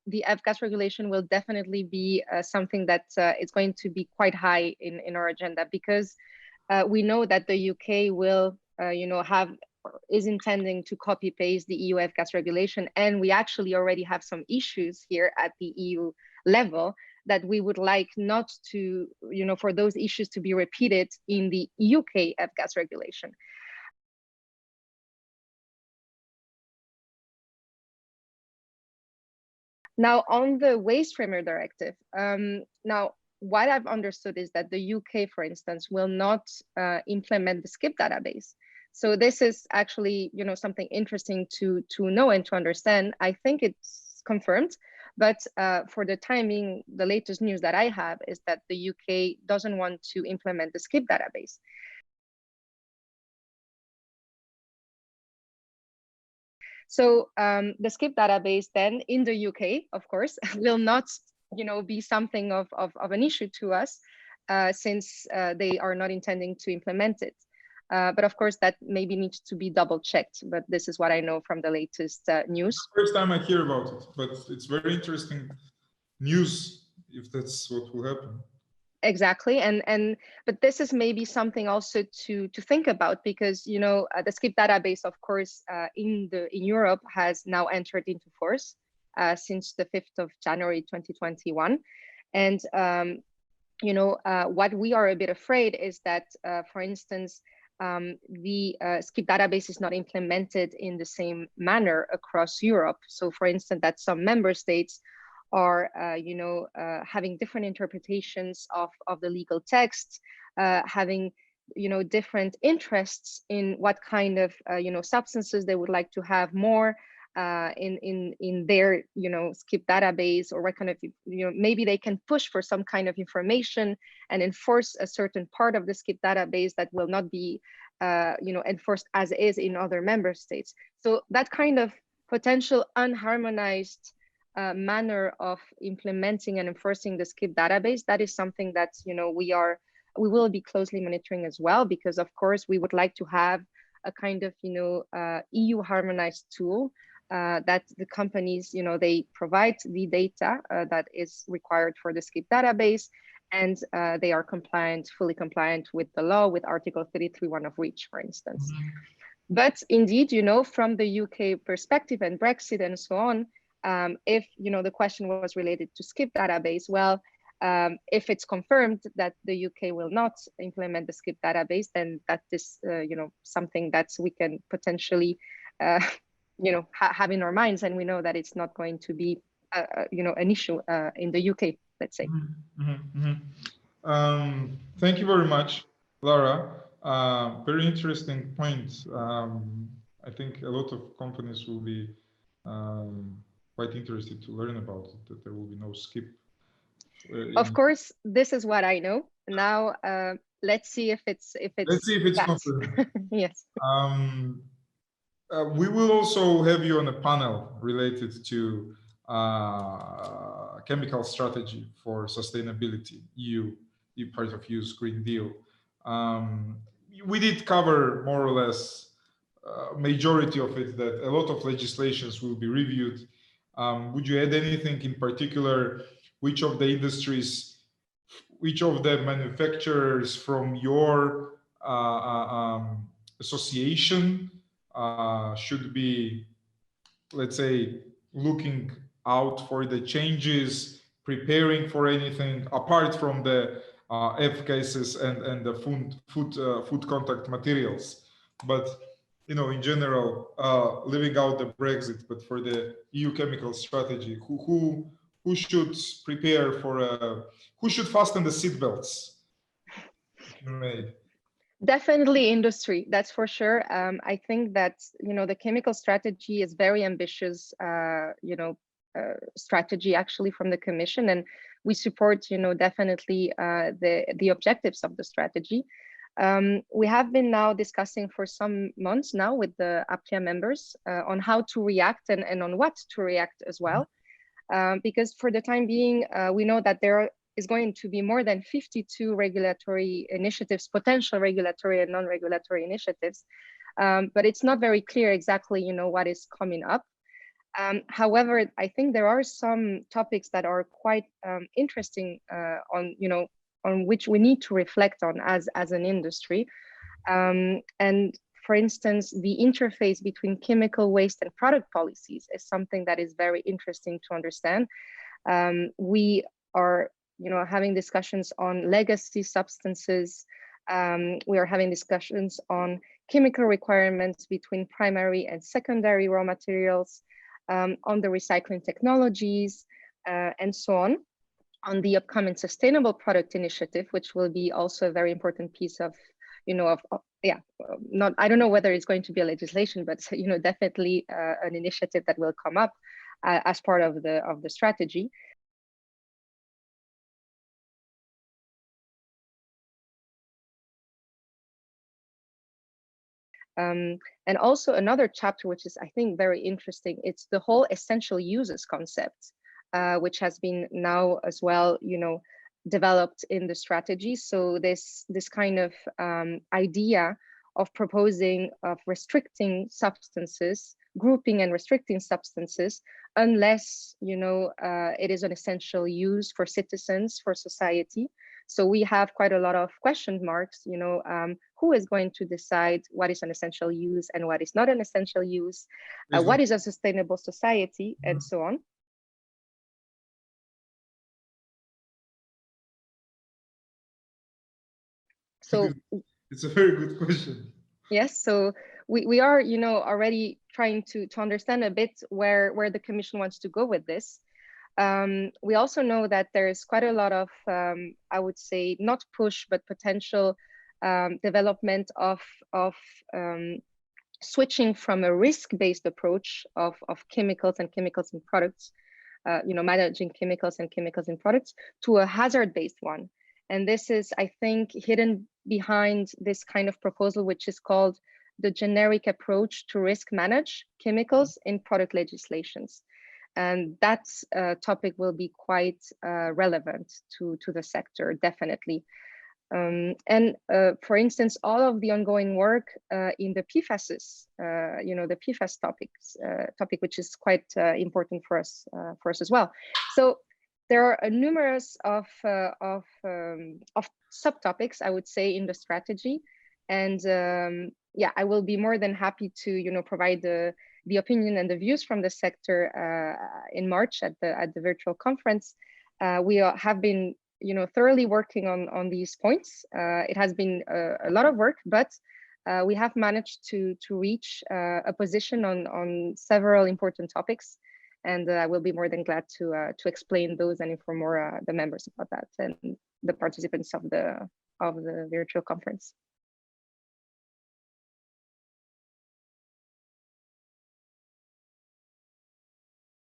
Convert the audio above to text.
the F-gas regulation will definitely be something that is going to be quite high in our agenda, because we know that the UK will, is intending to copy paste the EU F-gas regulation, and we actually already have some issues here at the EU level that we would like not to, for those issues to be repeated in the UK F-gas regulation. Now, on the Waste Framework Directive, now what I've understood is that the UK, for instance, will not implement the skip database. So this is actually, something interesting to know and to understand. I think it's confirmed, but for the timing, the latest news that I have is that the UK doesn't want to implement the skip database. So the skip database then in the UK, of course, will not, be something of an issue to us since they are not intending to implement it. But of course, that maybe needs to be double checked. But this is what I know from the latest news. First time I hear about it, but it's very interesting news if that's what will happen. Exactly, but this is maybe something also to think about, because the skip database, of course, in Europe has now entered into force since the 5th of January 2021, and what we are a bit afraid is that, for instance, the skip database is not implemented in the same manner across Europe. So, for instance, that some member states are, having different interpretations of the legal text, having, different interests in what kind of, substances they would like to have more in their, skip database, or what kind of, maybe they can push for some kind of information and enforce a certain part of the skip database that will not be, enforced as is in other member states. So that kind of potential unharmonized manner of implementing and enforcing the skip database, that is something that we will be closely monitoring as well, because of course we would like to have a kind of EU harmonized tool that the companies they provide the data that is required for the skip database, and they are fully compliant with the law, with Article 33(1) of REACH, for instance. But indeed, from the UK perspective and Brexit and so on, if the question was related to skip database, well, if it's confirmed that the UK will not implement the skip database, then that is something that we can potentially have in our minds, and we know that it's not going to be an issue in the UK, let's say. Thank you very much, Lara. Very interesting point. I think a lot of companies will be quite interested to learn about it, that there will be no skip. Of course, this is what I know. Now, let's see if it's confirmed. Yes. We will also have you on a panel related to chemical strategy for sustainability, EU part of EU's Green Deal. We did cover more or less majority of it, that a lot of legislations will be reviewed. Would you add anything in particular? Which of the industries, which of the manufacturers from your association should be, let's say, looking out for the changes, preparing for anything apart from the F cases and the food contact materials? But in general, leaving out the Brexit, but for the EU chemical strategy, who should prepare for who should fasten the seatbelts? Definitely industry, that's for sure. I think that the chemical strategy is very ambitious, strategy actually from the Commission, and we support definitely the objectives of the strategy. We have been now discussing for some months now with the Applia members on how to react and on what to react as well, because for the time being we know that there is going to be more than 52 regulatory initiatives, potential regulatory and non-regulatory initiatives, but it's not very clear exactly what is coming up. However, I think there are some topics that are quite interesting on, on which we need to reflect on as an industry. And for instance, the interface between chemical waste and product policies is something that is very interesting to understand. We are, having discussions on legacy substances. We are having discussions on chemical requirements between primary and secondary raw materials, on the recycling technologies, and so on the upcoming sustainable product initiative, which will be also a very important piece of, I don't know whether it's going to be a legislation, but definitely an initiative that will come up as part of the strategy. And also another chapter, which is, I think, very interesting, it's the whole essential uses concept, which has been now as well, developed in the strategy. So this kind of idea of proposing, of restricting substances, grouping and restricting substances, unless, it is an essential use for citizens, for society. So we have quite a lot of question marks, who is going to decide what is an essential use and what is not an essential use, what is a sustainable society, and so on. So it's a very good question. Yes, so we are, already trying to understand a bit where the Commission wants to go with this. We also know that there's quite a lot of, I would say, not push, but potential development of switching from a risk-based approach of chemicals and chemicals in products, managing chemicals and chemicals in products, to a hazard-based one. And this is, I think, hidden behind this kind of proposal, which is called the generic approach to risk manage chemicals in product legislations. And that topic will be quite relevant to the sector, definitely. And for instance, all of the ongoing work in the PFASs, the PFAS topic, which is quite important for us as well. So there are numerous of subtopics, I would say, in the strategy, and I will be more than happy to provide the opinion and the views from the sector in March at the virtual conference. We have been thoroughly working on these points. It has been a lot of work, but we have managed to reach a position on several important topics. And I will be more than glad to explain those and inform more the members about that and the participants of the virtual conference.